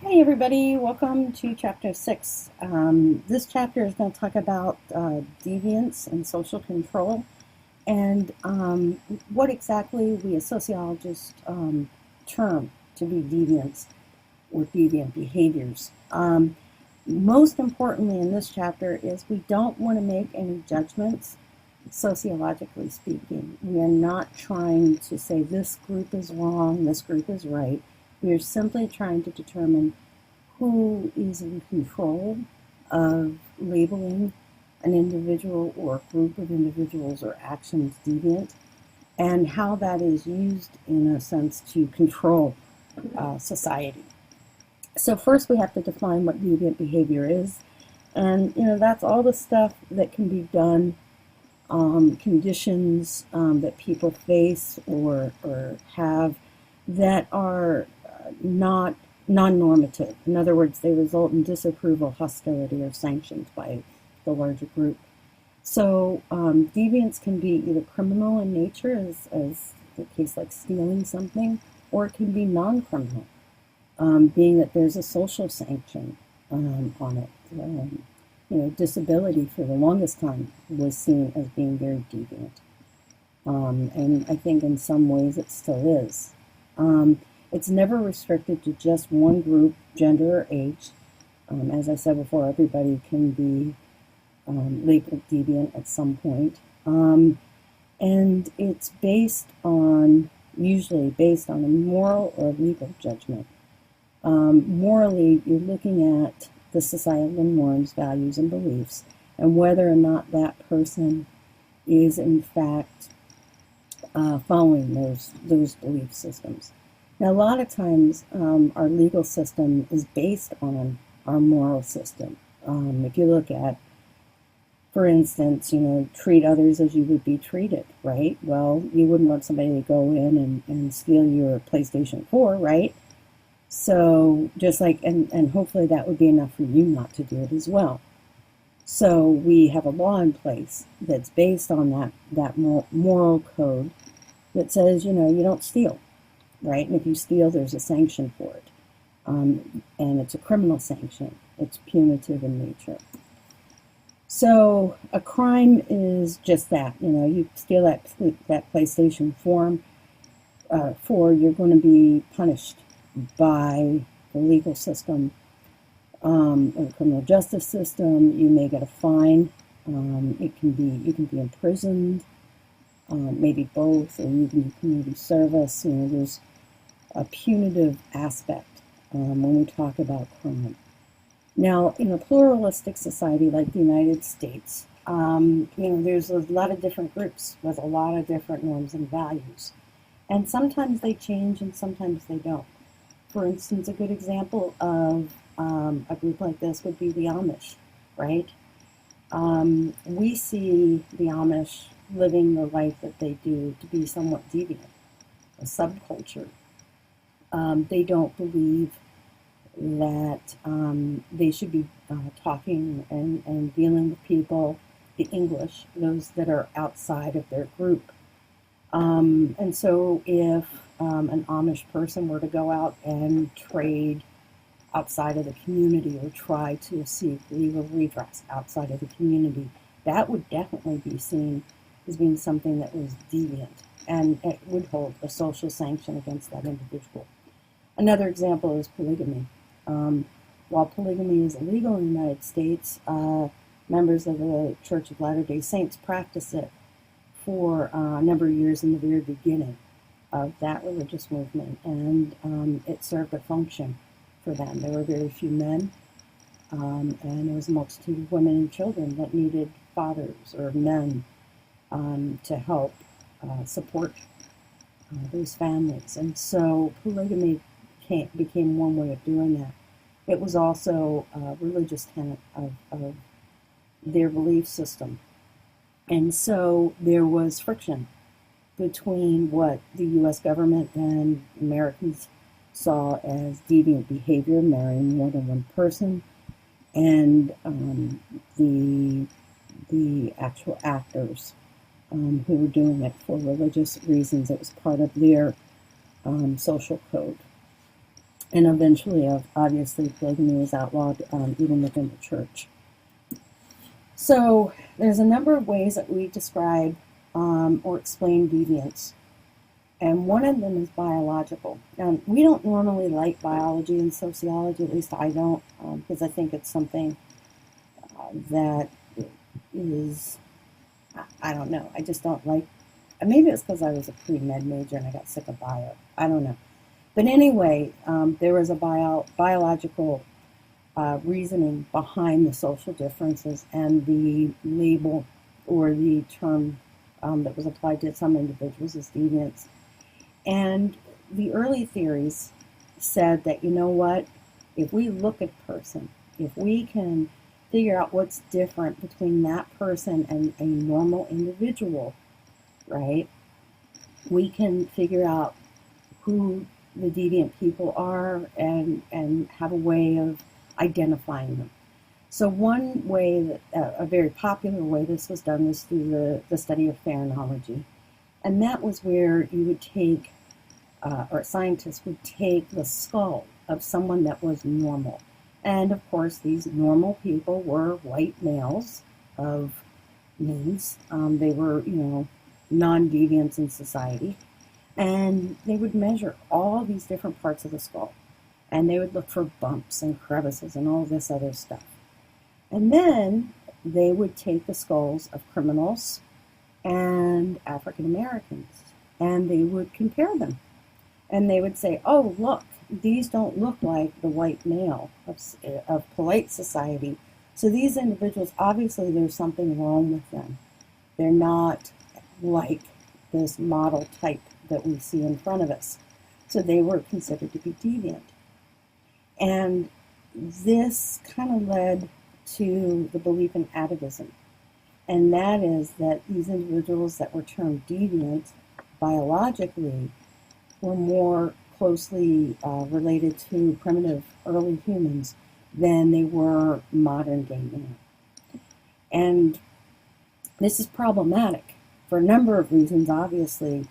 Hey everybody, welcome to chapter 6. This chapter is going to talk about deviance and social control and what exactly we as sociologists term to be deviance or deviant behaviors. Most importantly in this chapter is we don't want to make any judgments, sociologically speaking. We are not trying to say this group is wrong, this group is right. We are simply trying to determine who is in control of labeling an individual or a group of individuals or actions deviant, and how that is used in a sense to control society. So first we have to define what deviant behavior is, and that's all the stuff that can be done, conditions that people face or have that are not non-normative. In other words, they result in disapproval, hostility, or sanctions by the larger group. So deviance can be either criminal in nature, as the case like stealing something, or it can be non-criminal, being that there's a social sanction on it. Disability for the longest time was seen as being very deviant. And I think in some ways it still is. It's never restricted to just one group, gender, or age. As I said before, everybody can be labeled deviant at some point. And it's usually based on a moral or legal judgment. Morally, you're looking at the societal norms, values, and beliefs, and whether or not that person is in fact following those belief systems. Now, a lot of times, our legal system is based on our moral system. If you look at, for instance, treat others as you would be treated, right? Well, you wouldn't want somebody to go in and steal your PlayStation 4, right? So just like, and hopefully that would be enough for you not to do it as well. So we have a law in place that's based on that moral code that says, you don't steal. Right? And if you steal, there's a sanction for it. And it's a criminal sanction. It's punitive in nature. So a crime is just that. You steal that PlayStation 4, you're going to be punished by the legal system or the criminal justice system. You may get a fine. You can be imprisoned, maybe both, or you can do community service. There's a punitive aspect when we talk about crime. Now, in a pluralistic society like the United States, there's a lot of different groups with a lot of different norms and values. And sometimes they change and sometimes they don't. For instance, a good example of a group like this would be the Amish, right? We see the Amish living the life that they do to be somewhat deviant, a subculture. They don't believe that they should be talking and dealing with people, the English, those that are outside of their group. And so if an Amish person were to go out and trade outside of the community or try to seek legal redress outside of the community, that would definitely be seen as being something that was deviant, and it would hold a social sanction against that individual. Another example is polygamy. While polygamy is illegal in the United States, members of the Church of Latter-day Saints practice it for a number of years in the very beginning of that religious movement, and it served a function for them. There were very few men, and there was a multitude of women and children that needed fathers or men to help support those families. And so polygamy became one way of doing that. It was also a religious tenet of their belief system. And so there was friction between what the U.S. government and Americans saw as deviant behavior, marrying more than one person, and the actual actors who were doing it for religious reasons. It was part of their social code. And eventually, obviously, polygamy was outlawed even within the church. So there's a number of ways that we describe or explain deviance. And one of them is biological. We don't normally like biology and sociology, at least I don't, because I think it's something that is, I don't know, I just don't like. Maybe it's because I was a pre-med major and I got sick of bio. I don't know. But anyway, there was a biological reasoning behind the social differences and the label or the term that was applied to some individuals as deviants. And the early theories said that, you know what, if we look at a person, if we can figure out what's different between that person and a normal individual, right, we can figure out who the deviant people are and have a way of identifying them. So one way, a very popular way this was done was through the study of phrenology. And that was where you would take, or scientists would take the skull of someone that was normal. And of course, these normal people were white males of means. They were, non-deviants in society. And they would measure all these different parts of the skull. And they would look for bumps and crevices and all this other stuff. And then they would take the skulls of criminals and African Americans, and they would compare them. And they would say, oh, look, these don't look like the white male of polite society. So these individuals, obviously there's something wrong with them. They're not like this model type that we see in front of us. So they were considered to be deviant. And this kind of led to the belief in atavism. And that is that these individuals that were termed deviant biologically were more closely related to primitive early humans than they were modern day men. And this is problematic for a number of reasons, obviously,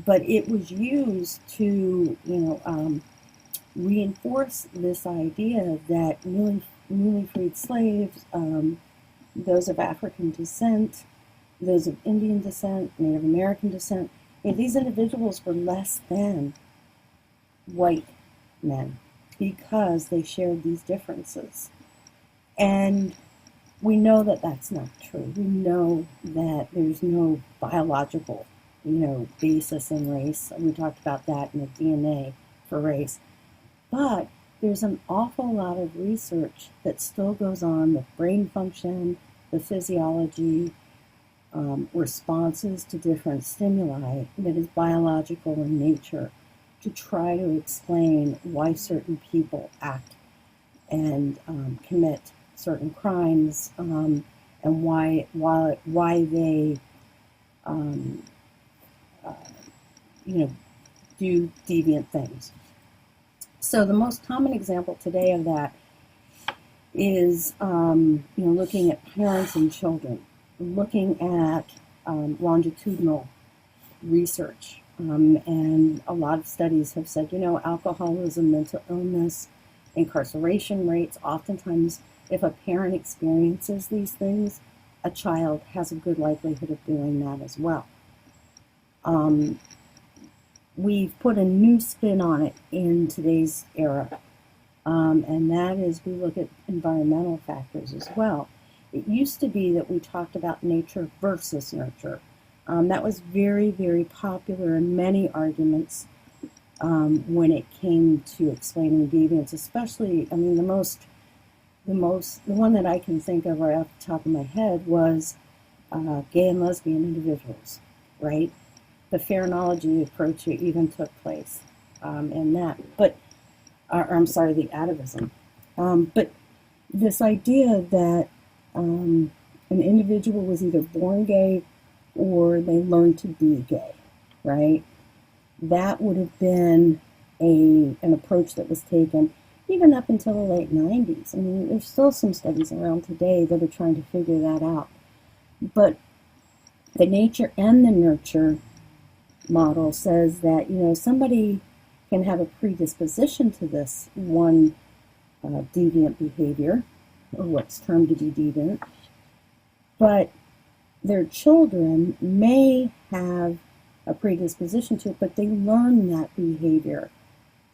but it was used to, reinforce this idea that newly freed slaves, those of African descent, those of Indian descent, Native American descent, these individuals were less than white men because they shared these differences. And we know that that's not true. We know that there's no biological, basis in race. We talked about that in the DNA for race. But there's an awful lot of research that still goes on with brain function, the physiology, responses to different stimuli that is biological in nature to try to explain why certain people act and commit certain crimes and why they do deviant things. So the most common example today of that is, looking at parents and children, looking at longitudinal research. And a lot of studies have said, alcoholism, mental illness, incarceration rates, oftentimes if a parent experiences these things, a child has a good likelihood of doing that as well. We've put a new spin on it in today's era, and that is we look at environmental factors as well. It used to be that we talked about nature versus nurture. That was very, very popular in many arguments when it came to explaining deviance, especially, the one that I can think of right off the top of my head was gay and lesbian individuals, right? The phrenology approach even took place in that, the atavism. But this idea that an individual was either born gay or they learned to be gay, right? That would have been an approach that was taken even up until the late 90s. There's still some studies around today that are trying to figure that out. But the nature and the nurture model says that, somebody can have a predisposition to this one deviant behavior, or what's termed to be deviant, but their children may have a predisposition to it, but they learn that behavior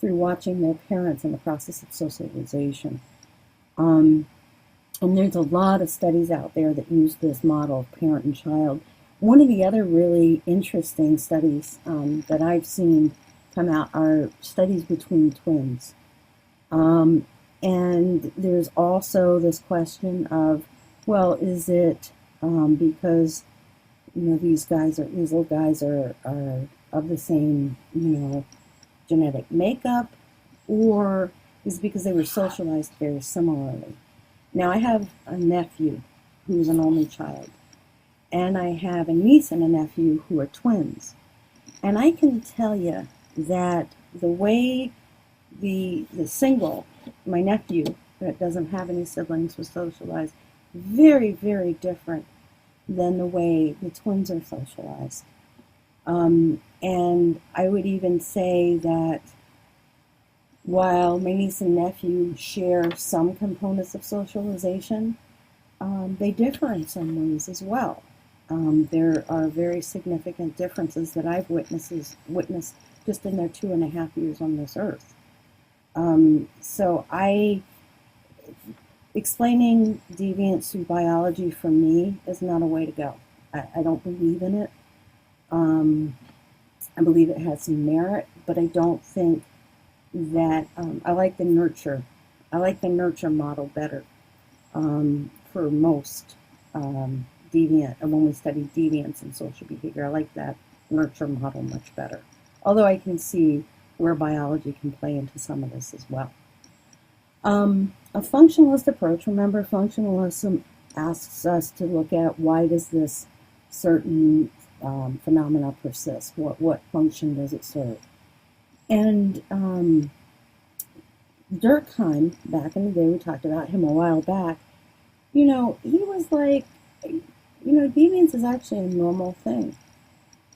through watching their parents in the process of socialization. And there's a lot of studies out there that use this model of parent and child. One of the other really interesting studies that I've seen come out are studies between twins. And there's also this question of, well, is it because these little guys are of the same genetic makeup, or is it because they were socialized very similarly? Now, I have a nephew who's an only child, and I have a niece and a nephew who are twins, and I can tell you that the way the single, my nephew that doesn't have any siblings, was socialized, very, very different than the way the twins are socialized. And I would even say that while my niece and nephew share some components of socialization, they differ in some ways as well. There are very significant differences that I've witnessed just in their 2.5 years on this earth. So explaining deviance through biology for me is not a way to go. I don't believe in it. I believe it has some merit, but I don't think that I like the nurture model better for most deviant. And when we study deviance and social behavior, I like that nurture model much better. Although I can see where biology can play into some of this as well. A functionalist approach, remember, functionalism asks us to look at why does this certain phenomena persist? What function does it serve? And Durkheim, back in the day, we talked about him a while back, he was like, deviance is actually a normal thing.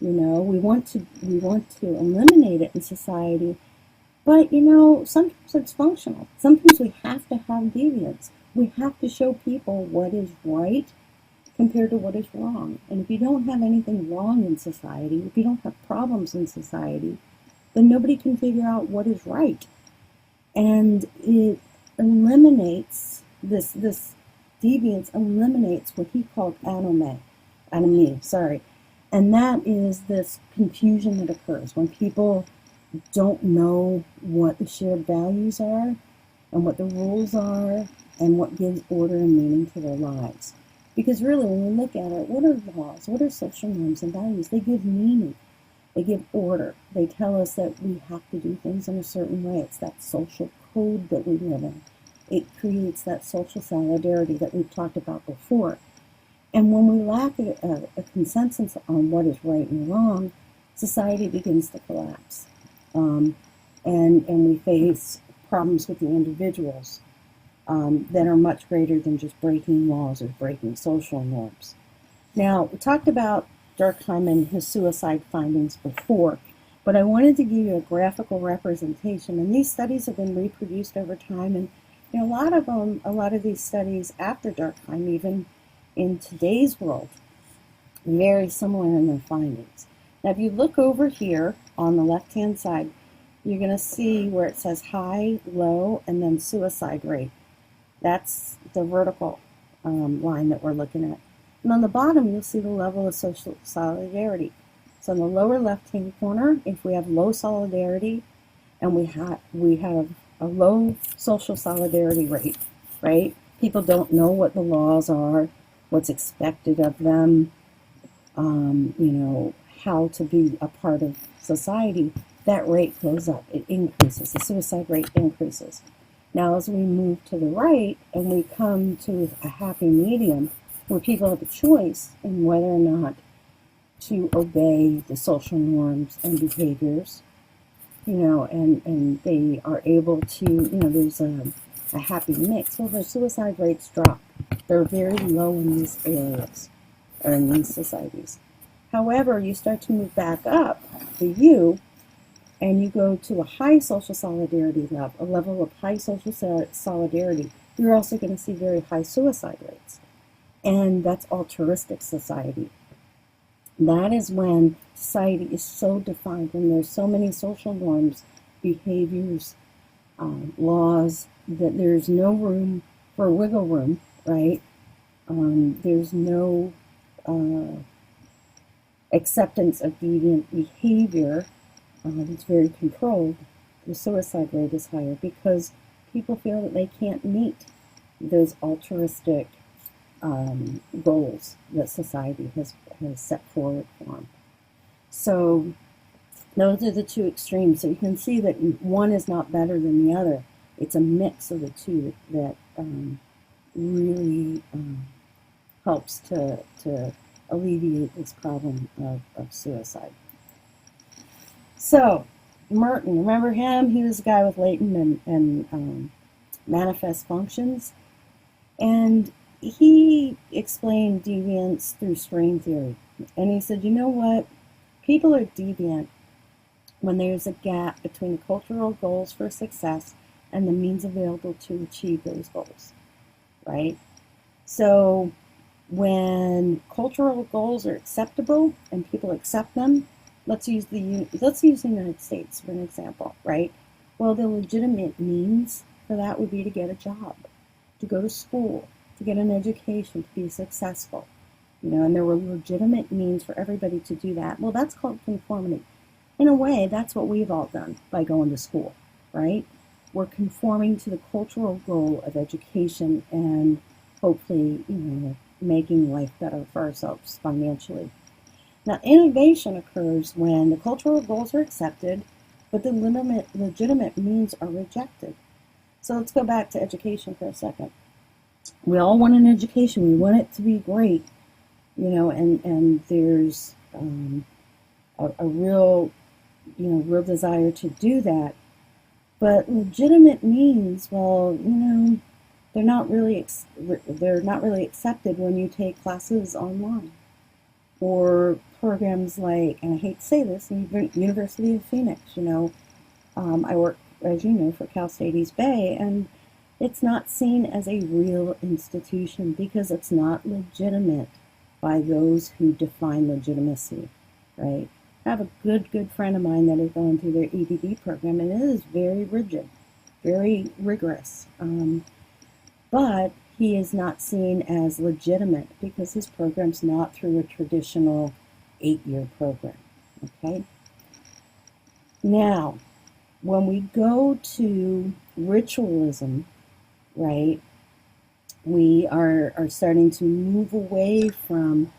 We want to eliminate it in society, but sometimes it's functional. Sometimes we have to have deviance. We have to show people what is right compared to what is wrong. And if you don't have anything wrong in society, if you don't have problems in society, then nobody can figure out what is right. And it eliminates this deviance eliminates what he called anomy, and that is this confusion that occurs when people don't know what the shared values are and what the rules are and what gives order and meaning to their lives. Because really, when we look at it, what are laws? What are social norms and values? They give meaning. They give order. They tell us that we have to do things in a certain way. It's that social code that we live in. It creates that social solidarity that we've talked about before. And when we lack a consensus on what is right and wrong, society begins to collapse. And we face problems with the individuals that are much greater than just breaking laws or breaking social norms. Now, we talked about Durkheim and his suicide findings before, but I wanted to give you a graphical representation. And these studies have been reproduced over time, and a lot of these studies after Durkheim, even in today's world, very similar in their findings. Now, if you look over here on the left-hand side, you're going to see where it says high, low, and then suicide rate. That's the vertical line that we're looking at. And on the bottom, you'll see the level of social solidarity. So in the lower left-hand corner, if we have low solidarity and we have a low social solidarity rate, right? People don't know what the laws are, what's expected of them, how to be a part of society. That rate goes up. It increases. The suicide rate increases. Now, as we move to the right and we come to a happy medium where people have a choice in whether or not to obey the social norms and behaviors, and they are able to, there's a happy mix. Well, their suicide rates drop. They're very low in these areas or in these societies. However, you start to move back up the U, and you go to a high social solidarity level, a level of high social solidarity, you're also going to see very high suicide rates. And that's altruistic society. That is when society is so defined, when there's so many social norms, behaviors, laws, that there's no room for wiggle room, right? There's no acceptance of deviant behavior. It's very controlled. The suicide rate is higher because people feel that they can't meet those altruistic goals that society has set forward for them. So those are the two extremes. So you can see that one is not better than the other. It's a mix of the two that really helps to alleviate this problem of suicide. So Merton, remember him? He was the guy with latent and manifest functions. And he explained deviance through strain theory. And he said, you know what? People are deviant when there's a gap between the cultural goals for success and the means available to achieve those goals, right? So when cultural goals are acceptable and people accept them, let's use the United States for an example, right? Well, the legitimate means for that would be to get a job, to go to school, to get an education, to be successful, and there were legitimate means for everybody to do that. Well, that's called conformity. In a way, that's what we've all done by going to school, right? We're conforming to the cultural goal of education and hopefully, making life better for ourselves financially. Now, innovation occurs when the cultural goals are accepted, but the legitimate means are rejected. So let's go back to education for a second. We all want an education. We want it to be great, and there's a real desire to do that. But legitimate means, well, they're not really accepted when you take classes online, or programs like, and I hate to say this, University of Phoenix. I work, as you know, for Cal State East Bay, and it's not seen as a real institution because it's not legitimate by those who define legitimacy, right? I have a good friend of mine that is going through their EDD program, and it is very rigid, very rigorous. But he is not seen as legitimate because his program's not through a traditional 8-year program, okay? Now, when we go to ritualism, right, we are starting to move away from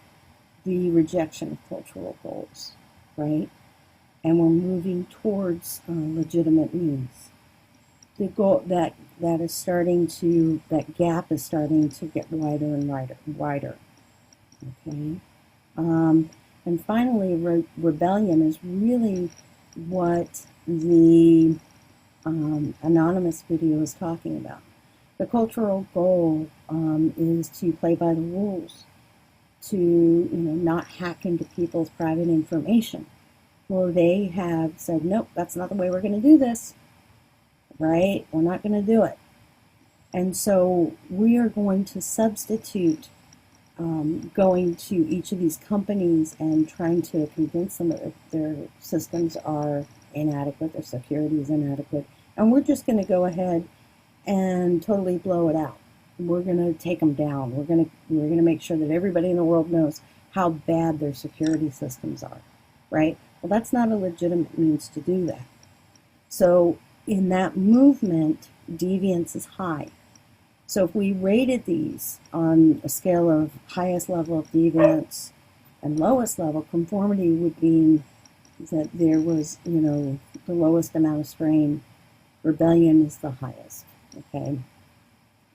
the rejection of cultural goals, right? And we're moving towards legitimate means. The goal that gap is starting to get wider and wider. Okay, and finally, rebellion is really what the anonymous video is talking about. The cultural goal is to play by the rules, to not hack into people's private information. Well, they have said, nope, that's not the way we're going to do this, right? We're not going to do it. And so we are going to substitute going to each of these companies and trying to convince them that their systems are inadequate, their security is inadequate, and we're just going to go ahead and totally blow it out. We're going to take them down. We're going to make sure that everybody in the world knows how bad their security systems are, right? Well, that's not a legitimate means to do that. So in that movement, deviance is high. So if we rated these on a scale of highest level of deviance and lowest level, conformity would mean that there was, the lowest amount of strain. Rebellion is the highest. Okay,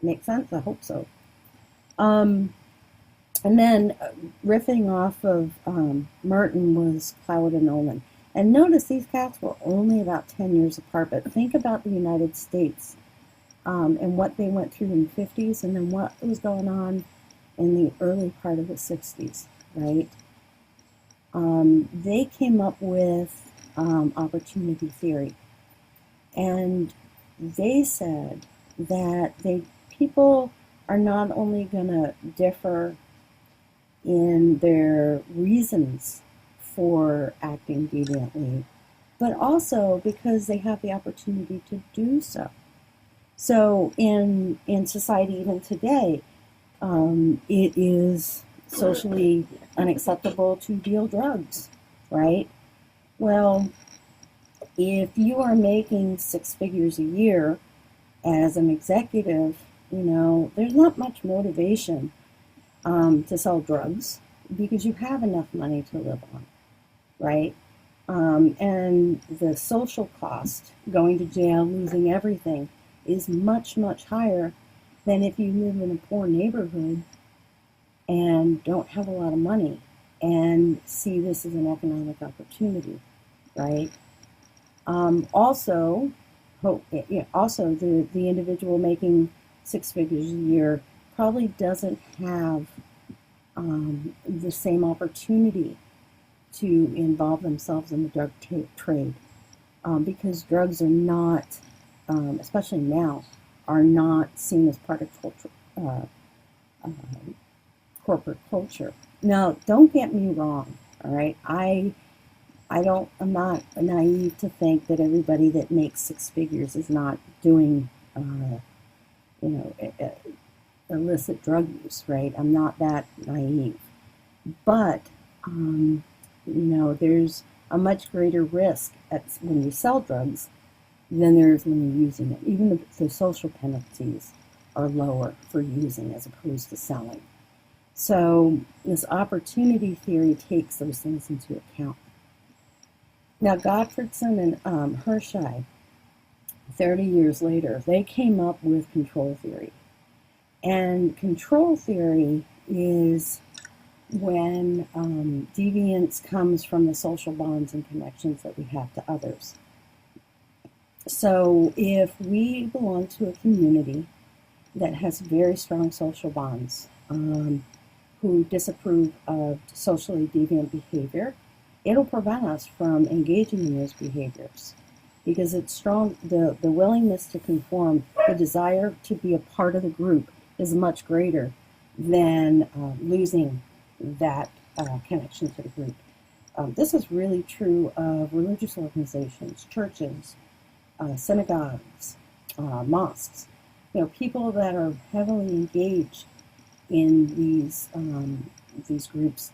make sense? I hope so. And then riffing off of Merton was Cloward and Nolan. And notice these cats were only about 10 years apart, but think about the United States and what they went through in the 50s and then what was going on in the early part of the 60s, right? They came up with opportunity theory. And they said that people are not only going to differ in their reasons for acting deviantly, but also because they have the opportunity to do so. So in society even today, it is socially unacceptable to deal drugs, right? Well, if you are making 6 figures a year as an executive, there's not much motivation to sell drugs because you have enough money to live on, right? And the social cost, going to jail, losing everything, is much, much higher than if you live in a poor neighborhood and don't have a lot of money and see this as an economic opportunity, right? Also, the individual making 6 figures a year probably doesn't have the same opportunity to involve themselves in the drug trade because drugs are not, especially now, are not seen as part of corporate culture. Now, don't get me wrong, all right? I'm not naive to think that everybody that makes 6 figures is not doing, illicit drug use, right? I'm not that naive. But, there's a much greater risk when you sell drugs than there is when you're using it. Even the social penalties are lower for using as opposed to selling. So this opportunity theory takes those things into account. Now, Gottfredson and Hershey, 30 years later, they came up with control theory. And control theory is when deviance comes from the social bonds and connections that we have to others. So if we belong to a community that has very strong social bonds, who disapprove of socially deviant behavior, it'll prevent us from engaging in those behaviors because it's strong. The willingness to conform, the desire to be a part of the group is much greater than losing that connection to the group. This is really true of religious organizations, churches, synagogues, mosques. People that are heavily engaged in these groups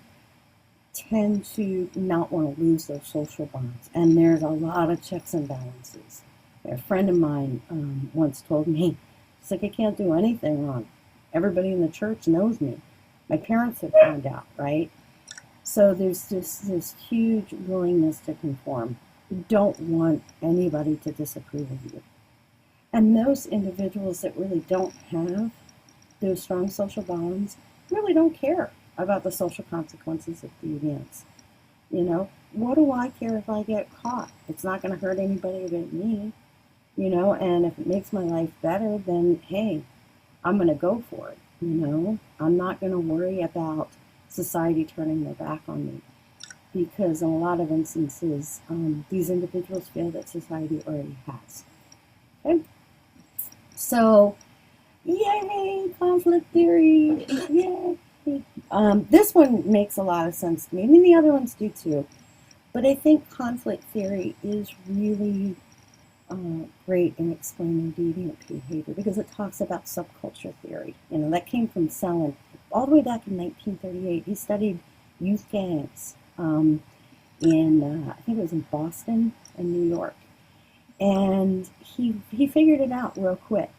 tend to not want to lose those social bonds, and there's a lot of checks and balances. A friend of mine once told me, it's like I can't do anything wrong. Everybody in the church knows me. My parents have found out, right? So there's this huge willingness to conform. You don't want anybody to disapprove of you. And those individuals that really don't have those strong social bonds really don't care about the social consequences of deviance. What do I care if I get caught? It's not going to hurt anybody but me, and if it makes my life better, then hey, I'm going to go for it, I'm not going to worry about society turning their back on me because in a lot of instances, these individuals feel that society already has. Okay? So, yay, conflict theory, yay. This one makes a lot of sense to me. I mean, the other ones do too. But I think conflict theory is really great in explaining deviant behavior because it talks about subculture theory. That came from Selin all the way back in 1938. He studied youth gangs I think it was in Boston and New York. And he figured it out real quick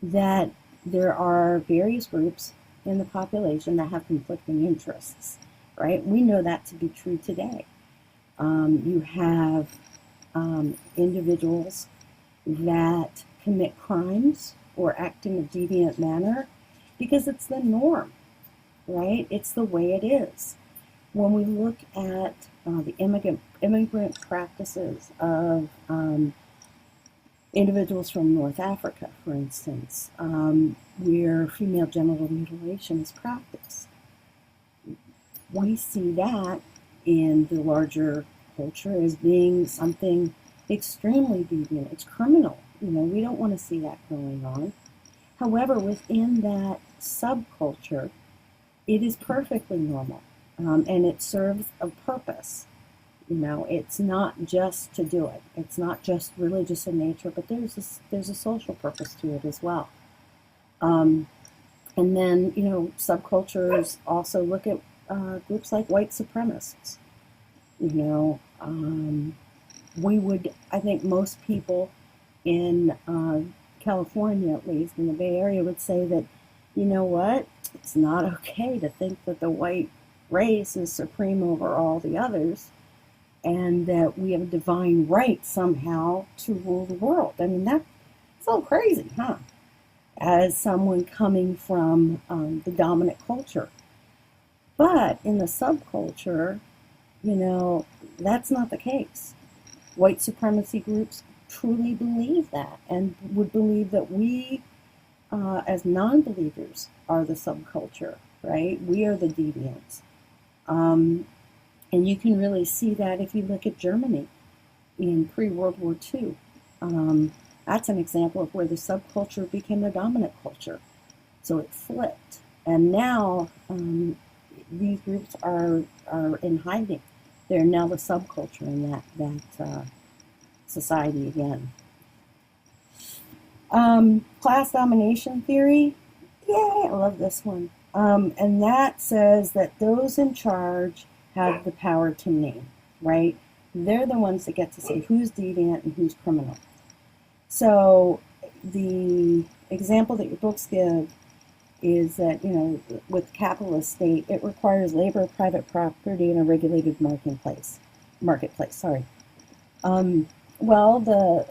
that there are various groups in the population that have conflicting interests, right? We know that to be true today. You have individuals that commit crimes or act in a deviant manner because it's the norm, right? It's the way it is. When we look at the immigrant practices of individuals from North Africa, for instance, where female genital mutilation is practiced, we see that in the larger subculture as being something extremely deviant. It's criminal. We don't want to see that going on. However, within that subculture, it is perfectly normal, and it serves a purpose. It's not just to do it. It's not just religious in nature, but there's a social purpose to it as well. And then, subcultures also look at groups like white supremacists. I think most people in California, at least in the Bay Area, would say that, it's not okay to think that the white race is supreme over all the others, and that we have a divine right somehow to rule the world. I mean, that's so crazy, huh? As someone coming from the dominant culture. But in the subculture, that's not the case. White supremacy groups truly believe that, and would believe that we, as non-believers, are the subculture, right? We are the deviants. And you can really see that if you look at Germany in pre-World War II. That's an example of where the subculture became the dominant culture. So it flipped. And now these groups are in hiding. They're now the subculture in that society again. Class domination theory. Yay, I love this one. And that says that those in charge have the power to name, right? They're the ones that get to say who's deviant and who's criminal. So the example that your books give is that, with capitalist state, it requires labor, private property, and a regulated marketplace. Well, the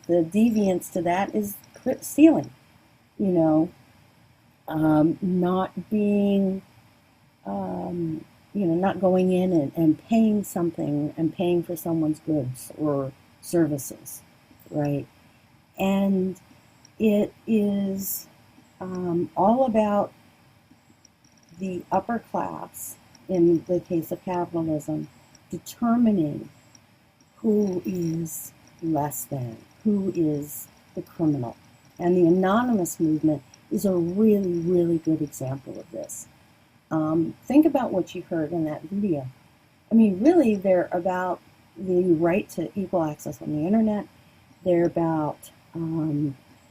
deviance to that is stealing, not being, not going in and paying something and paying for someone's goods or services, right? And it is all about the upper class, in the case of capitalism, determining who is less than, who is the criminal. And the anonymous movement is a really, really good example of this. Think about what you heard in that video. I mean, really, they're about the right to equal access on the internet. They're about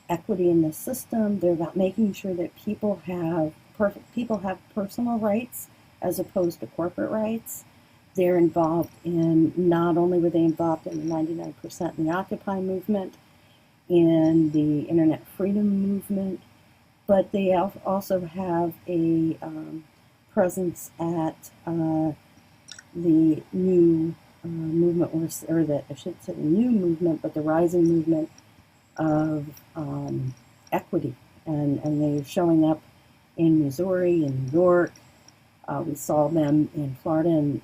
equity in the system. They're about making sure that people have personal rights as opposed to corporate rights. They're involved in, not only were they involved in the 99% in the Occupy movement, in the internet freedom movement, but they also have a presence at the new movement, or the, I should say the new movement, but the rising movement of equity. And they're showing up in Missouri, in New York. We saw them in Florida and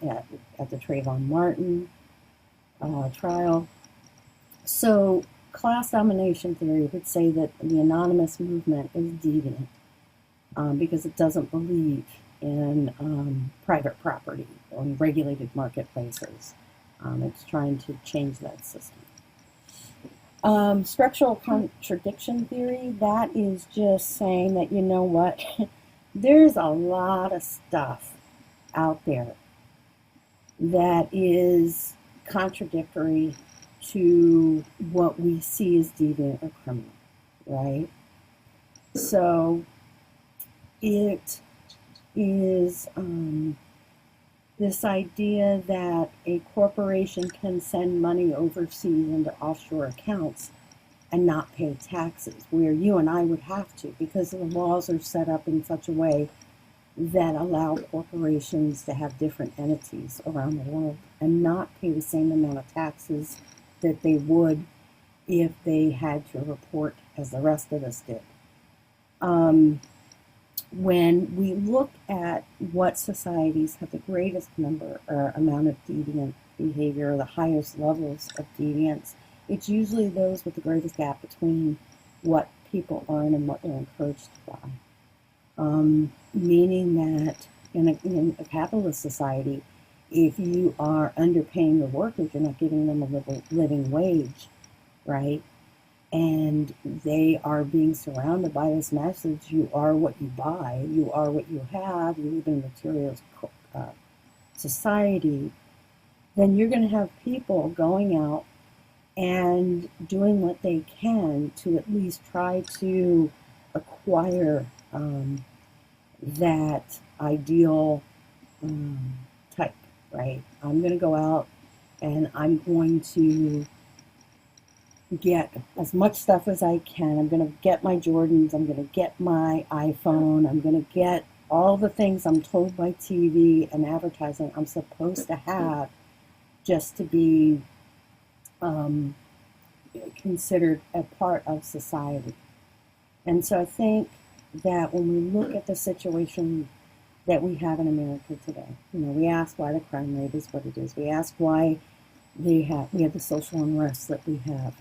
at the Trayvon Martin trial. So class domination theory would say that the anonymous movement is deviant because it doesn't believe in private property or in regulated marketplaces. It's trying to change that system. Structural contradiction theory, that is just saying that, you know what, there's a lot of stuff out there that is contradictory to what we see as deviant or criminal, right? So it is this idea that a corporation can send money overseas into offshore accounts and not pay taxes, where you and I would have to, because the laws are set up in such a way that allow corporations to have different entities around the world and not pay the same amount of taxes that they would if they had to report as the rest of us did. When we look at what societies have the greatest number or amount of deviant behavior, or the highest levels of deviance, it's usually those with the greatest gap between what people earn and what they're encouraged to buy. Meaning that in a capitalist society, if you are underpaying your workers, you're not giving them a living wage, right? And they are being surrounded by this message: you are what you buy, you are what you have, you live in a materials society. Then you're going to have people going out and doing what they can to at least try to acquire that ideal type, right? I'm going to go out and I'm going to get as much stuff as I can. I'm going to get my Jordans. I'm going to get my iPhone. I'm going to get all the things I'm told by TV and advertising I'm supposed to have just to be considered a part of society. And so I think that when we look at the situation that we have in America today, we ask why the crime rate is what it is. We ask why we have the social unrest that we have.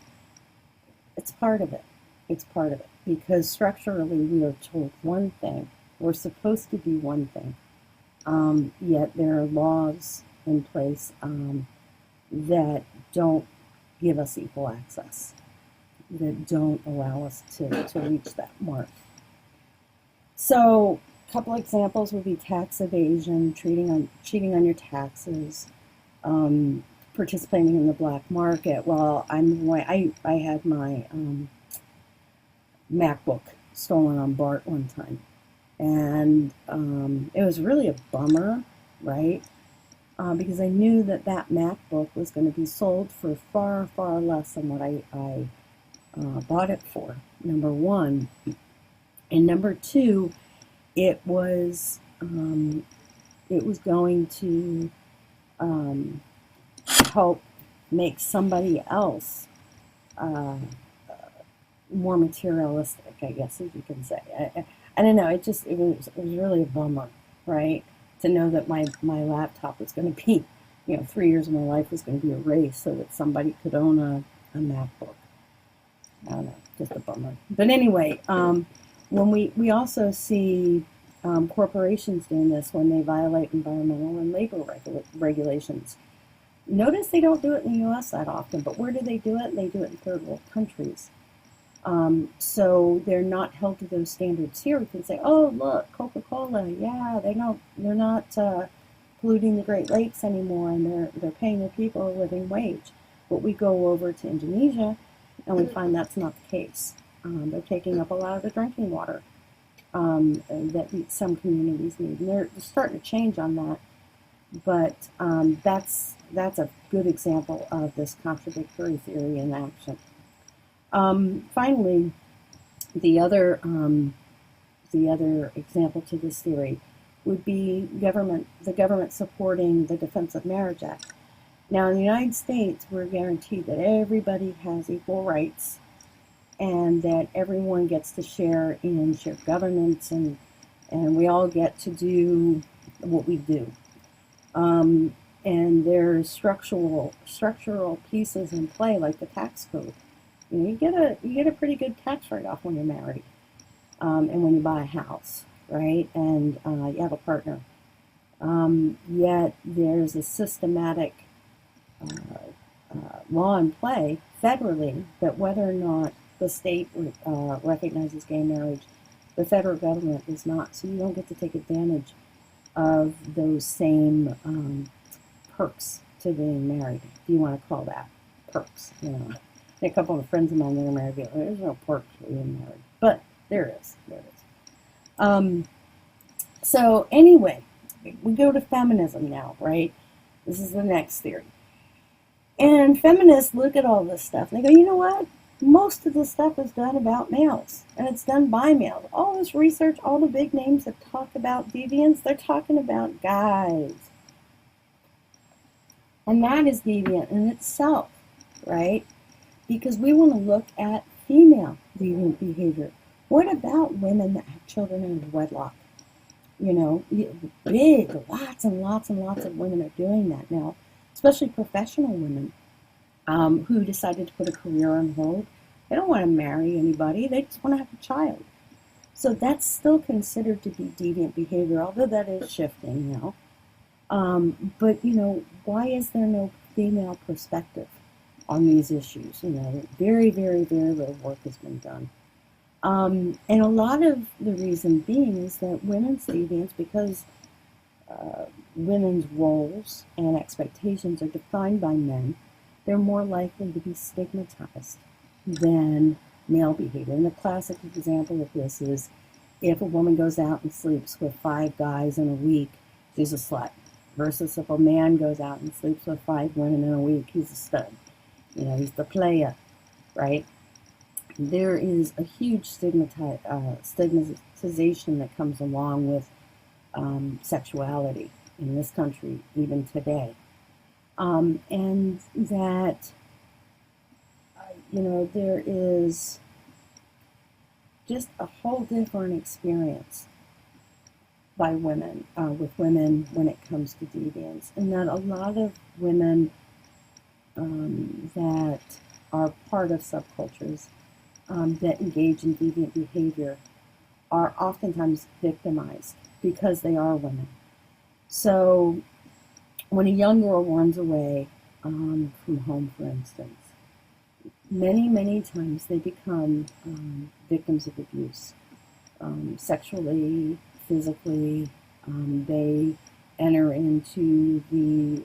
It's part of it. It's part of it. Because structurally we are told one thing. We're supposed to be one thing. Yet there are laws in place that don't give us equal access, that don't allow us to reach that mark. So a couple examples would be tax evasion, cheating on your taxes, participating in the black market. Well, I had my MacBook stolen on BART one time, and it was really a bummer, right? Because I knew that MacBook was going to be sold for far, far less than what I bought it for, number one. And number two, it was going to help make somebody else more materialistic, I guess, as you can say. I don't know. It was really a bummer, right? To know that my laptop was going to be, 3 years of my life was going to be erased so that somebody could own a MacBook. I don't know, just a bummer. But anyway, when we also see corporations doing this when they violate environmental and labor regulations. Notice they don't do it in the U.S. that often, but where do they do it? They do it in third world countries. So they're not held to those standards here. We can say, oh, look, Coca-Cola, yeah, they're not polluting the Great Lakes anymore, and they're paying their people a living wage. But we go over to Indonesia, and we find that's not the case. They're taking up a lot of the drinking water that some communities need, and they're starting to change on that. But that's a good example of this contradictory theory in action. Finally, the other example to this theory would be the government supporting the Defense of Marriage Act. Now, in the United States, we're guaranteed that everybody has equal rights and that everyone gets to share in shared governance, and we all get to do what we do. And there's structural pieces in play, like the tax code. You get a pretty good tax write-off when you're married, and when you buy a house, right? And you have a partner. Yet there's a systematic law in play federally that whether or not the state recognizes gay marriage, the federal government does not. So you don't get to take advantage of those same perks to being married, if you want to call that perks. A couple of friends of mine that are married, there's no perks for being married, but there is. So anyway, we go to feminism now, right? This is the next theory. And feminists look at all this stuff and they go, you know what? Most of the stuff is done about males, and it's done by males. All this research, all the big names that talk about deviants, they're talking about guys. And that is deviant in itself, right? Because we want to look at female deviant behavior. What about women that have children in wedlock? Lots and lots and lots of women are doing that now, especially professional women who decided to put a career on hold. They don't want to marry anybody. They just want to have a child. So that's still considered to be deviant behavior, although that is shifting now. But, why is there no female perspective on these issues? Very, very, very little work has been done. And a lot of the reason being is that women's deviance, because women's roles and expectations are defined by men, they're more likely to be stigmatized than male behavior. And the classic example of this is if a woman goes out and sleeps with 5 guys in a week, she's a slut. Versus if a man goes out and sleeps with 5 women in a week, he's a stud. He's the player, right? There is a huge stigmatization that comes along with sexuality in this country, even today. And that, there is just a whole different experience by women, with women when it comes to deviance. And that a lot of women that are part of subcultures that engage in deviant behavior are oftentimes victimized because they are women. So when a young girl runs away from home, for instance, many, many times they become victims of abuse, sexually, physically. They enter into the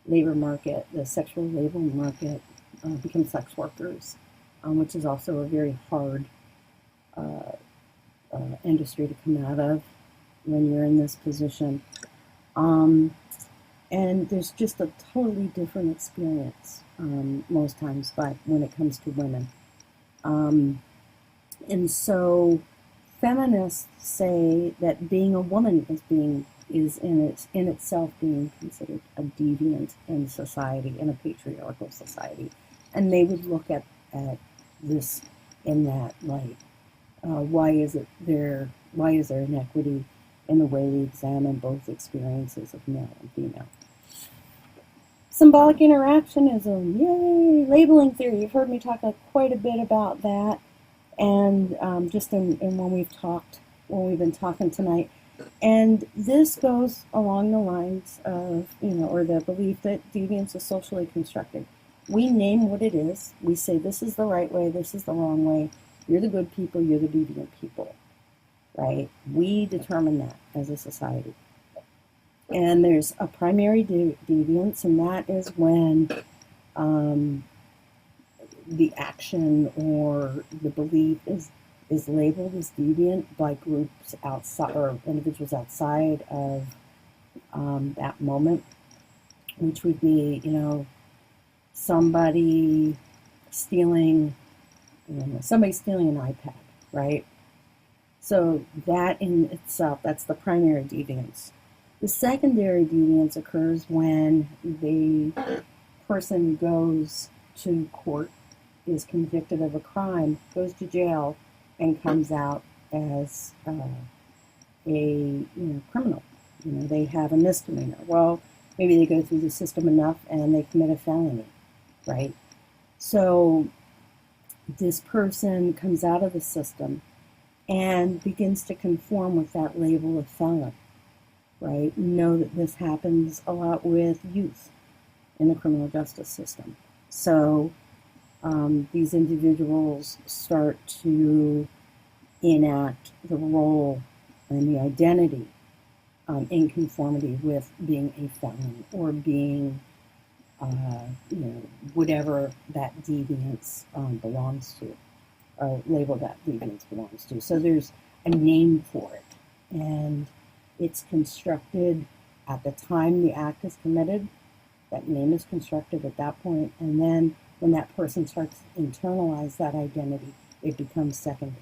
labor market, the sexual labor market, become sex workers, which is also a very hard industry to come out of when you're in this position. And there's just a totally different experience most times when it comes to women. And so feminists say that being a woman is in itself being considered a deviant in society, in a patriarchal society. And they would look at this in that light. Why is there inequity in the way we examine both experiences of male and female? Symbolic interactionism, yay! Labeling theory. You've heard me talk quite a bit about that, and just in when we've been talking tonight. And this goes along the lines of, or the belief that deviance is socially constructed. We name what it is. We say this is the right way, this is the wrong way. You're the good people, you're the deviant people, right? We determine that as a society. And there's a primary deviance, and that is when the action or the belief is labeled as deviant by groups outside or individuals outside of that moment, which would be, somebody stealing an iPad, right? So that in itself, that's the primary deviance. The secondary deviance occurs when the person goes to court, is convicted of a crime, goes to jail, and comes out as a criminal. They have a misdemeanor. Well, maybe they go through the system enough and they commit a felony, right? So this person comes out of the system and begins to conform with that label of felon, right? You know that this happens a lot with youth in the criminal justice system. So these individuals start to enact the role and the identity in conformity with being a felon or being, whatever that deviance belongs to, or label that deviance belongs to. So there's a name for it, and it's constructed at the time the act is committed. That name is constructed at that point, and then when that person starts to internalize that identity, it becomes secondary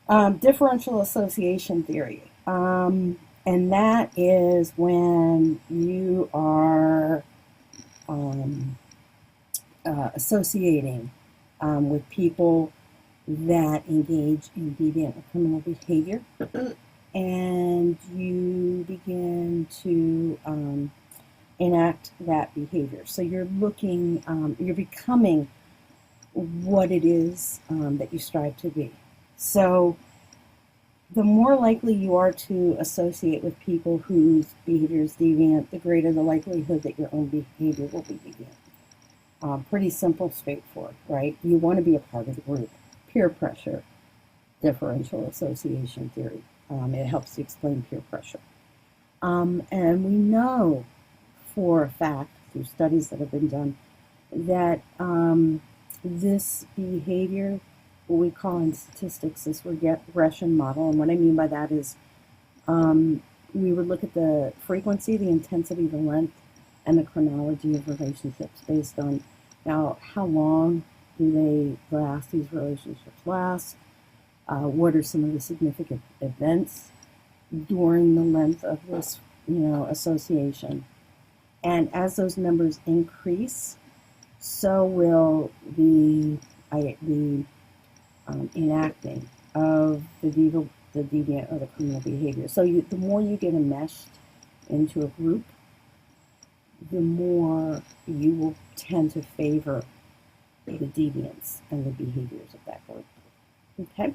deviance. Differential association theory. And that is when you are associating with people that engage in deviant or criminal behavior, and you begin to enact that behavior. So you're you're becoming what it is that you strive to be. So the more likely you are to associate with people whose behavior is deviant, the greater the likelihood that your own behavior will be deviant. Pretty simple, straightforward, right? You want to be a part of the group. Peer pressure, differential association theory. It helps to explain peer pressure. And we know for a fact, through studies that have been done, that this behavior, what we call in statistics this regression model, and what I mean by that is we would look at the frequency, the intensity, the length, and the chronology of relationships based on now how long do they last, these relationships last, what are some of the significant events during the length of this, association. And as those numbers increase, so will the enacting of the deviant or the criminal behavior. So the more you get enmeshed into a group, the more you will tend to favor the deviance and the behaviors of that group. Okay?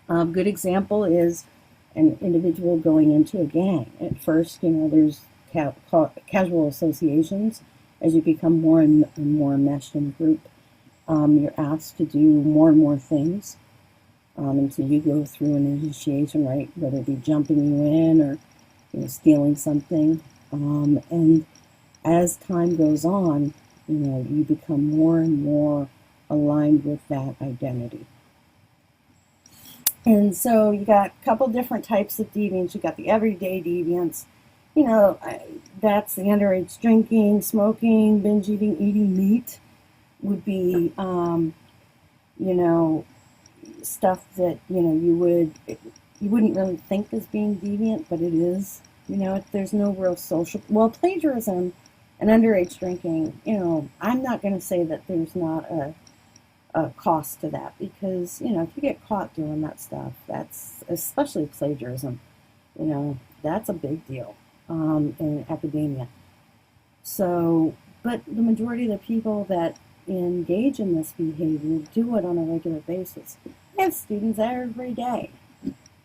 Good example is an individual going into a gang. At first, there's casual associations. As you become more and more enmeshed in a group, you're asked to do more and more things until you go through an initiation, right? Whether it be jumping you in or stealing something. And as time goes on, you become more and more aligned with that identity. And so you got a couple different types of deviants. You got the everyday deviants. That's the underage drinking, smoking, binge eating meat would be, stuff that, you wouldn't really think as being deviant, but it is. There's no real social, plagiarism and underage drinking, I'm not going to say that there's not a cost to that, because, if you get caught doing that stuff, that's, especially plagiarism, that's a big deal in academia. So, but the majority of the people that engage in this behavior do it on a regular basis. I have students every day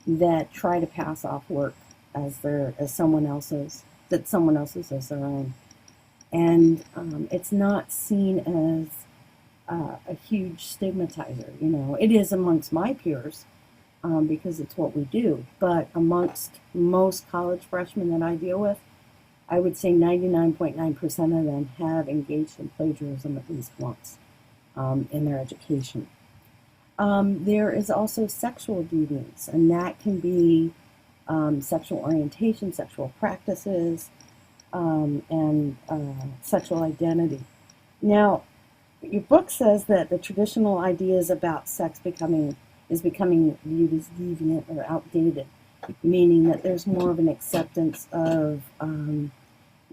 that try to pass off work as someone else's as their own. And it's not seen as a huge stigmatizer. It is amongst my peers because it's what we do. But amongst most college freshmen that I deal with, I would say 99.9% of them have engaged in plagiarism at least once in their education. There is also sexual deviance, and that can be sexual orientation, sexual practices, and sexual identity. Now, your book says that the traditional ideas about sex is becoming viewed as deviant or outdated, meaning that there's more of an acceptance of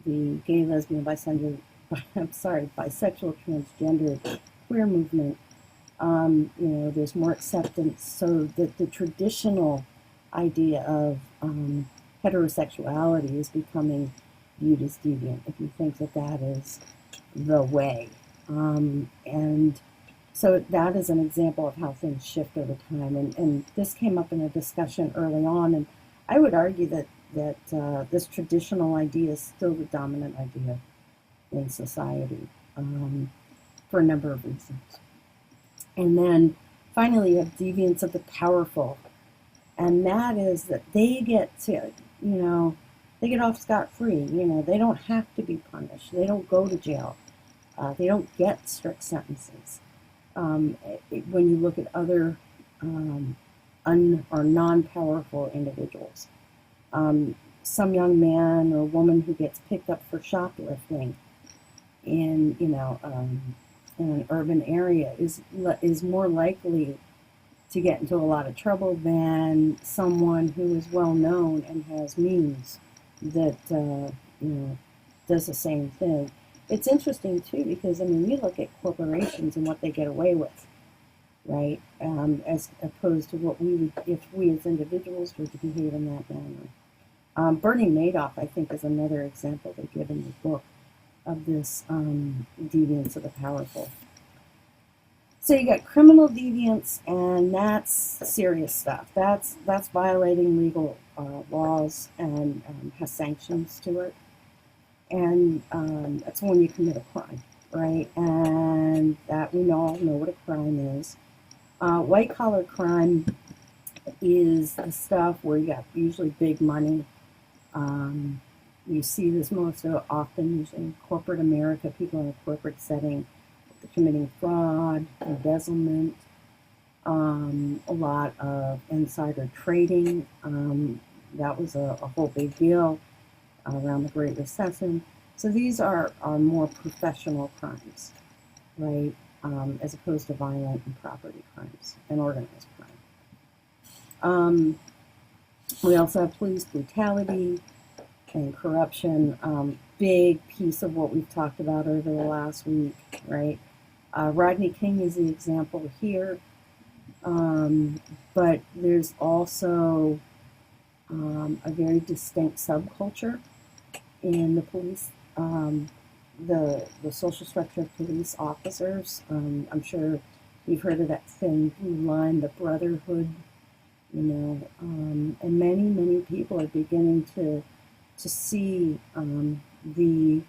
the gay, lesbian, bisexual, transgender, queer movement. There's more acceptance, so that the traditional idea of heterosexuality is becoming viewed as deviant, if you think that is the way. And so that is an example of how things shift over time. And this came up in a discussion early on, and I would argue that this traditional idea is still the dominant idea in society for a number of reasons. And then finally, you have deviance of the powerful. And that is that they get to, they get off scot-free. They don't have to be punished. They don't go to jail. They don't get strict sentences. When you look at other or non-powerful individuals, some young man or woman who gets picked up for shoplifting in an urban area is more likely to get into a lot of trouble than someone who is well known and has means that does the same thing. It's interesting too, because you look at corporations and what they get away with, right? As opposed to what we would, if we as individuals were to behave in that manner. Bernie Madoff, I think, is another example they give in the book of this deviance of the powerful. So you got criminal deviance, and that's serious stuff. That's violating legal laws and has sanctions to it, and that's when you commit a crime, right? And that we all know what a crime is. White collar crime is the stuff where you got usually big money. You see this most often usually in corporate America, people in a corporate setting committing fraud, embezzlement, a lot of insider trading. That was a whole big deal around the Great Recession. So these are more professional crimes, right, as opposed to violent and property crimes and organized crime. We also have police brutality and corruption, big piece of what we've talked about over the last week, right? Rodney King is the example here, but there's also a very distinct subculture in the police, the social structure of police officers. I'm sure you've heard of that thin blue line, the brotherhood, and many people are beginning to see the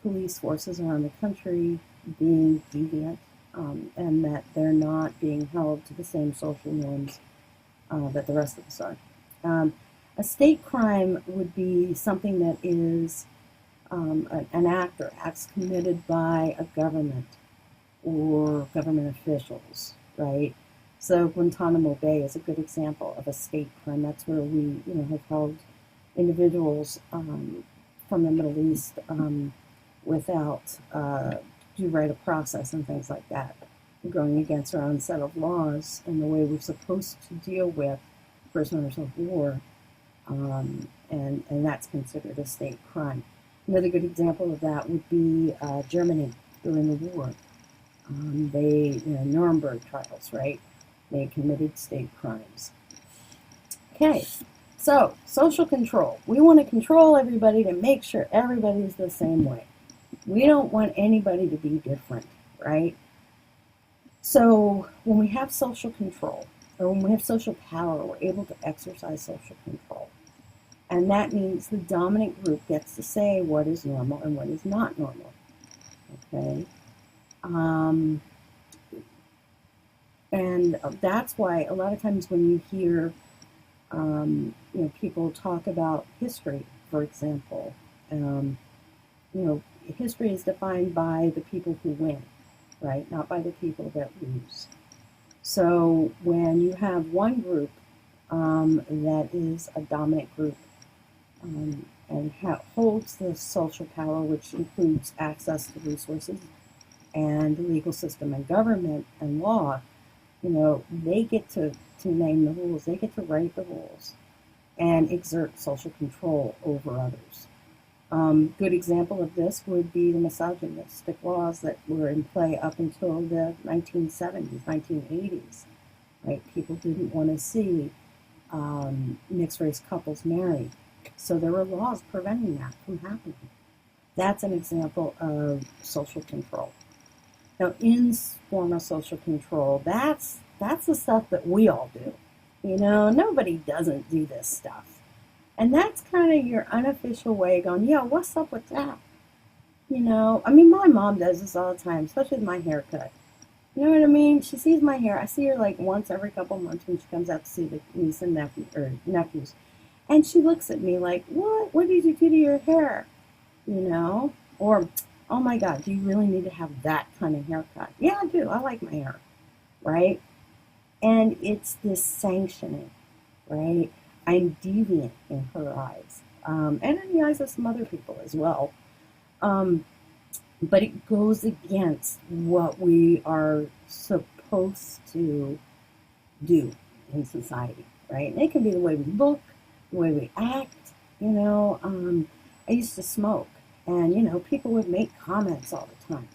police forces around the country being deviant, and that they're not being held to the same social norms that the rest of us are. A state crime would be something that is an act or acts committed by a government or government officials, right? So Guantanamo Bay is a good example of a state crime. That's where we, have held individuals from the Middle East without due right of process and things like that, going against our own set of laws and the way we're supposed to deal with prisoners of war, and that's considered a state crime. Another good example of that would be Germany during the war. They, Nuremberg trials, right? They committed state crimes. Okay, so social control. We want to control everybody to make sure everybody's the same way. We don't want anybody to be different, right? So when we have social control, or when we have social power, we're able to exercise social control. And that means the dominant group gets to say what is normal and what is not normal, okay? And that's why a lot of times when you hear people talk about history, for example, history is defined by the people who win, right? Not by the people that lose. So when you have one group that is a dominant group and holds the social power, which includes access to resources and the legal system and government and law, they get to name the rules. They get to write the rules and exert social control over others. Good example of this would be the misogynistic laws that were in play up until the 1970s, 1980s. Right? People didn't want to see mixed-race couples married, so there were laws preventing that from happening. That's an example of social control. Now, informal social control, that's the stuff that we all do. Nobody doesn't do this stuff. And that's kind of your unofficial way of going, yeah, what's up with that? My mom does this all the time, especially with my haircut. You know what I mean? She sees my hair. I see her like once every couple months when she comes out to see the niece and nephews. And she looks at me like, what? What did you do to your hair? Or, oh my God, do you really need to have that kind of haircut? Yeah, I do. I like my hair, right? And it's this sanctioning, right? I'm deviant in her eyes, and in the eyes of some other people as well. But it goes against what we are supposed to do in society, right? And it can be the way we look, the way we act. I used to smoke, and people would make comments all the time.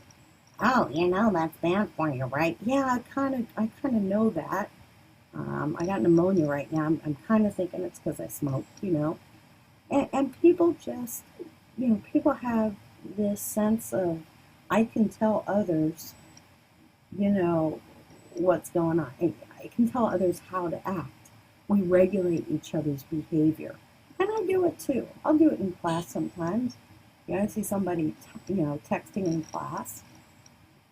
Oh, that's bad for you, right? Yeah, I kind of know that. I got pneumonia right now. I'm kind of thinking it's because I smoke, And people just, people have this sense of, I can tell others, what's going on. I can tell others how to act. We regulate each other's behavior. And I do it too. I'll do it in class sometimes. I see somebody, texting in class.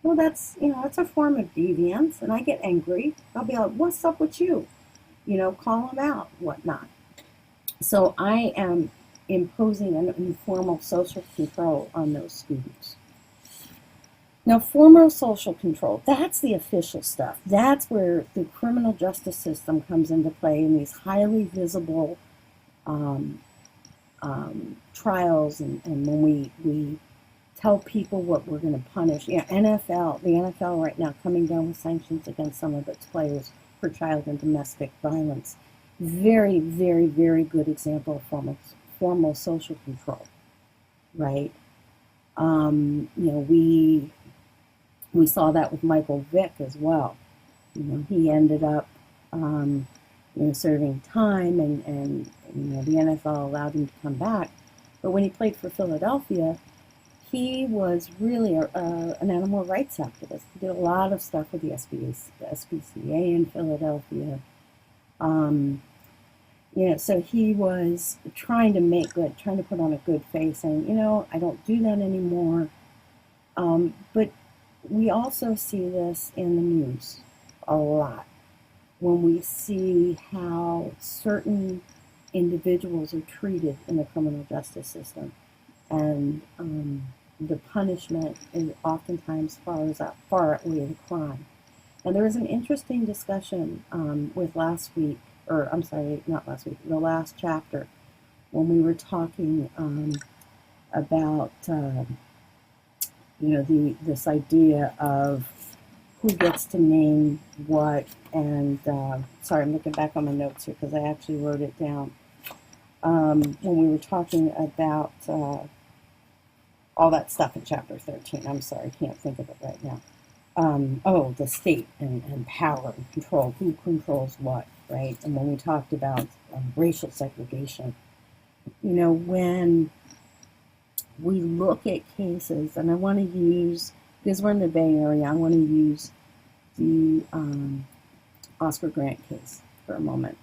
Well, that's a form of deviance, and I get angry. I'll be like, what's up with you? Call them out, whatnot. So I am imposing an informal social control on those students. Now, formal social control, that's the official stuff. That's where the criminal justice system comes into play in these highly visible trials, and when we tell people what we're going to punish. The NFL right now coming down with sanctions against some of its players for child and domestic violence. Very, very, very good example of formal social control, right? We saw that with Michael Vick as well. He ended up, serving time, and the NFL allowed him to come back. But when he played for Philadelphia, he was really an animal rights activist. He did a lot of stuff with the SPCA in Philadelphia. So he was trying to put on a good face, saying, I don't do that anymore. But we also see this in the news a lot when we see how certain individuals are treated in the criminal justice system, and the punishment is oftentimes far outweigh the crime. And there was an interesting discussion with the last chapter, when we were talking about this idea of who gets to name what. And sorry, I'm looking back on my notes here because I actually wrote it down. When we were talking about all that stuff in chapter 13. I'm sorry, I can't think of it right now. The state and power and control, who controls what, right? And when we talked about racial segregation, when we look at cases, and I want to use, because we're in the Bay Area, I want to use the Oscar Grant case for a moment.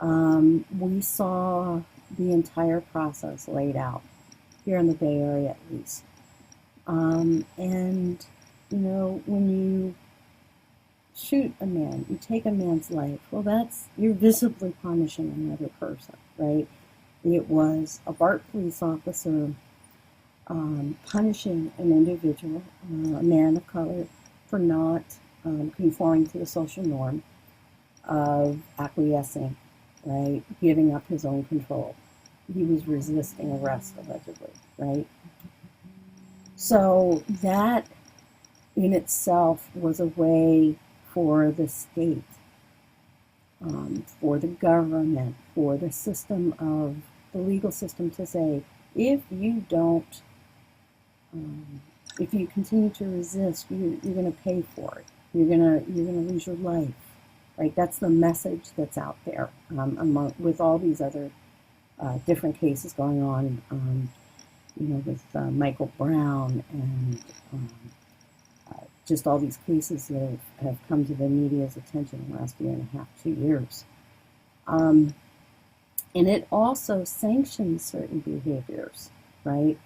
We saw the entire process laid out here in the Bay Area, at least. When you shoot a man, you take a man's life, well, you're visibly punishing another person, right? It was a BART police officer punishing an individual, a man of color, for not conforming to the social norm of acquiescing, right? Giving up his own control. He was resisting arrest, allegedly, right? So that in itself was a way for the state, for the government, for the system of the legal system to say, if you don't, if you continue to resist, you're going to pay for it. You're going to lose your life, right? That's the message that's out there with all these other different cases going on, with Michael Brown and just all these cases that have come to the media's attention in the last year and a half, 2 years. And it also sanctions certain behaviors, right?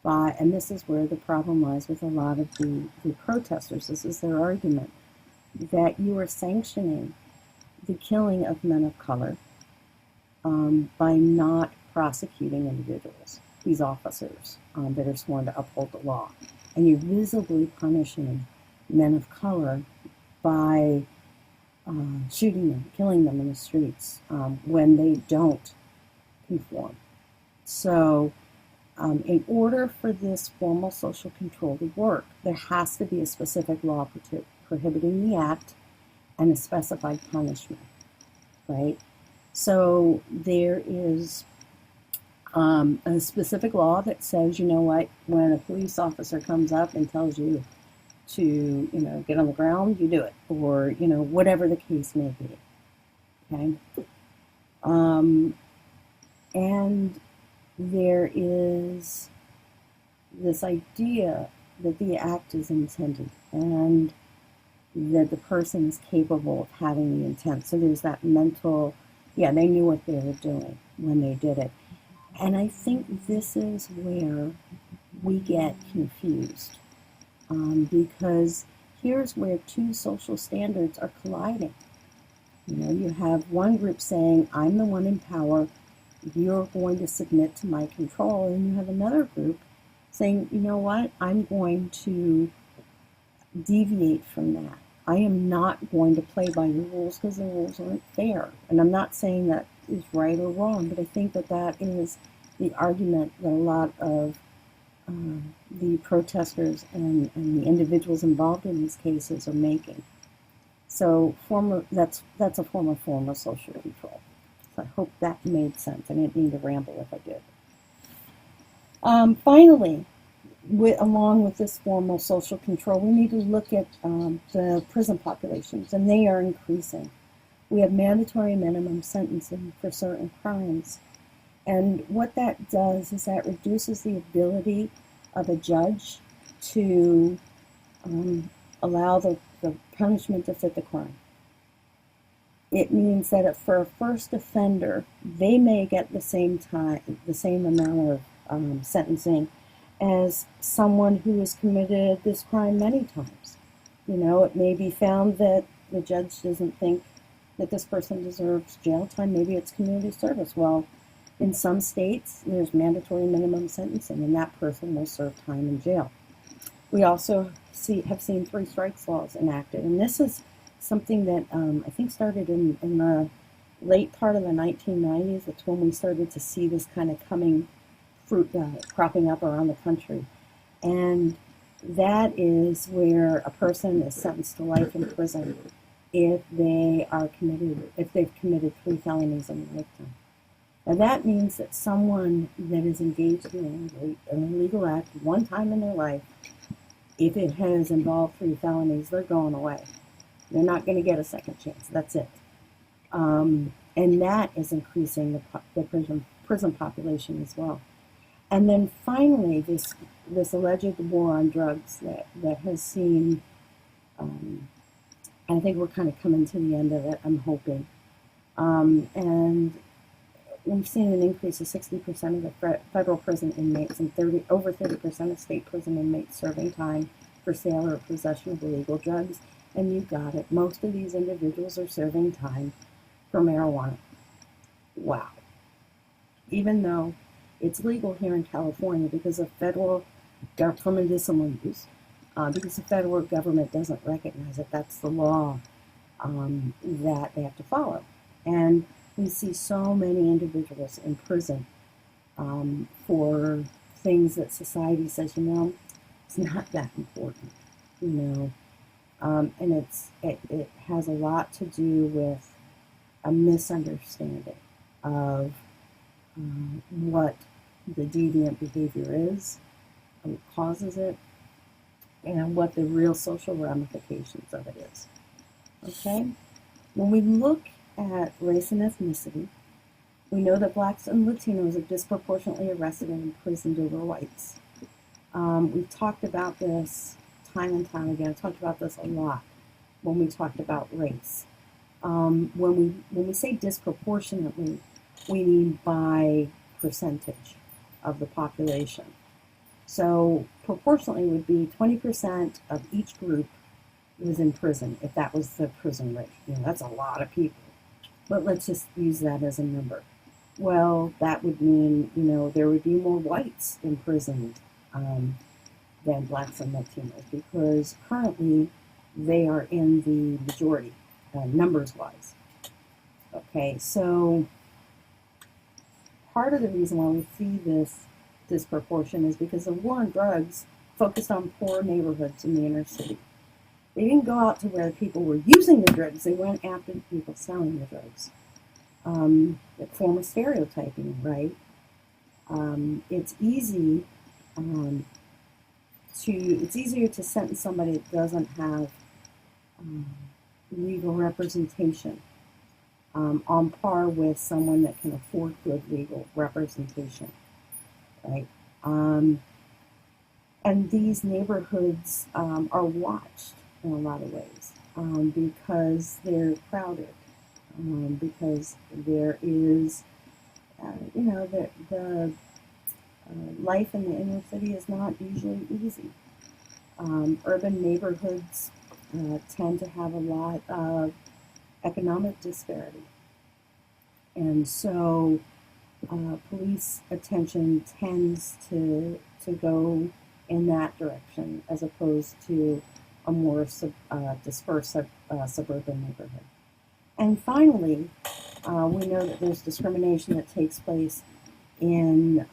And this is where the problem lies with a lot of the protesters. This is their argument, that you are sanctioning the killing of men of color by not prosecuting individuals, these officers that are sworn to uphold the law. And you're visibly punishing men of color by shooting them, killing them in the streets when they don't conform. So in order for this formal social control to work, there has to be a specific law prohibiting the act and a specified punishment, right? So there is a specific law that says, when a police officer comes up and tells you to, get on the ground, you do it, or, whatever the case may be, okay? And there is this idea that the act is intended, and that the person is capable of having the intent. So there's that mental, yeah, they knew what they were doing when they did it. And I think this is where we get confused, because here's where two social standards are colliding. You know, you have one group saying, I'm the one in power, you're going to submit to my control, and you have another group saying, you know what, I'm going to deviate from that. I am not going to play by your rules because the rules aren't fair. And I'm not saying that is right or wrong, but I think that that is the argument that a lot of the protesters and the individuals involved in these cases are making. So that's a form of social control. So I hope that made sense. I didn't mean to ramble if I did. Finally, along with this form of social control, we need to look at the prison populations, and they are increasing. We have mandatory minimum sentencing for certain crimes. And what that does is that reduces the ability of a judge to allow the punishment to fit the crime. It means that for a first offender, they may get the same amount of sentencing as someone who has committed this crime many times. You know, it may be found that the judge doesn't think that this person deserves jail time. Maybe it's community service. Well, in some states, there's mandatory minimum sentencing, and that person will serve time in jail. We also have seen 3 strikes laws enacted, and this is something that I think started in the late part of the 1990s. It's when we started to see this kind of cropping up around the country. And that is where a person is sentenced to life in prison if they've committed 3 felonies in a lifetime. Now that means that someone that is engaged in an illegal act one time in their life, if it has involved 3 felonies, they're going away. They're not going to get a second chance. That's it. And that is increasing the prison population as well. And then finally, this alleged war on drugs that has seen, I think we're kind of coming to the end of it, I'm hoping. And we've seen an increase of 60% of the federal prison inmates and over 30% of state prison inmates serving time for sale or possession of illegal drugs. And you got it. Most of these individuals are serving time for marijuana. Wow. Even though it's legal here in California because of federal for medicinal use, because the federal government doesn't recognize it. That's the law that they have to follow. And we see so many individuals in prison for things that society says, it's not that important, and it has a lot to do with a misunderstanding of what the deviant behavior is, what causes it, and what the real social ramifications of it is. Okay? When we look at race and ethnicity, we know that blacks and Latinos are disproportionately arrested and imprisoned over whites. We've talked about this time and time again. I talked about this a lot when we talked about race. When we say disproportionately, we mean by percentage of the population. So proportionately would be 20% of each group was in prison, if that was the prison rate. That's a lot of people. But let's just use that as a number. Well, that would mean, there would be more whites imprisoned than blacks and Latinos, because currently they are in the majority, numbers-wise. Okay, so part of the reason why we see this disproportion is because the war on drugs focused on poor neighborhoods in the inner city. They didn't go out to where people were using the drugs. They went after the people selling the drugs. A form of stereotyping, right? It's easier to sentence somebody that doesn't have legal representation on par with someone that can afford good legal representation, right? And these neighborhoods are watched in a lot of ways. because they're crowded, because there is, the life in the inner city is not usually easy. Urban neighborhoods tend to have a lot of economic disparity. And so police attention tends to go in that direction as opposed to a more dispersed suburban neighborhood. And finally, we know that there's discrimination that takes place in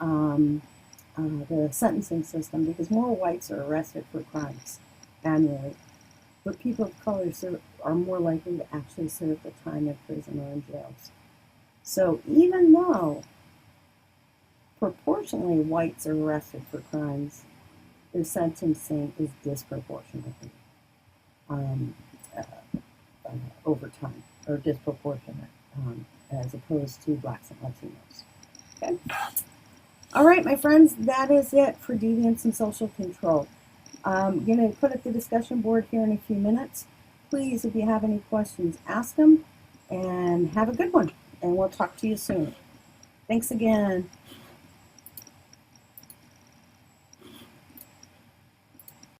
the sentencing system because more whites are arrested for crimes annually, but people of color are more likely to actually serve the time in prison or in jails. So even though proportionally whites are arrested for crimes, their sentencing is disproportionately over time, or disproportionate, as opposed to blacks and Latinos. Okay. All right, my friends, that is it for deviance and social control. I'm going to put up the discussion board here in a few minutes. Please, if you have any questions, ask them, and have a good one. And we'll talk to you soon. Thanks again.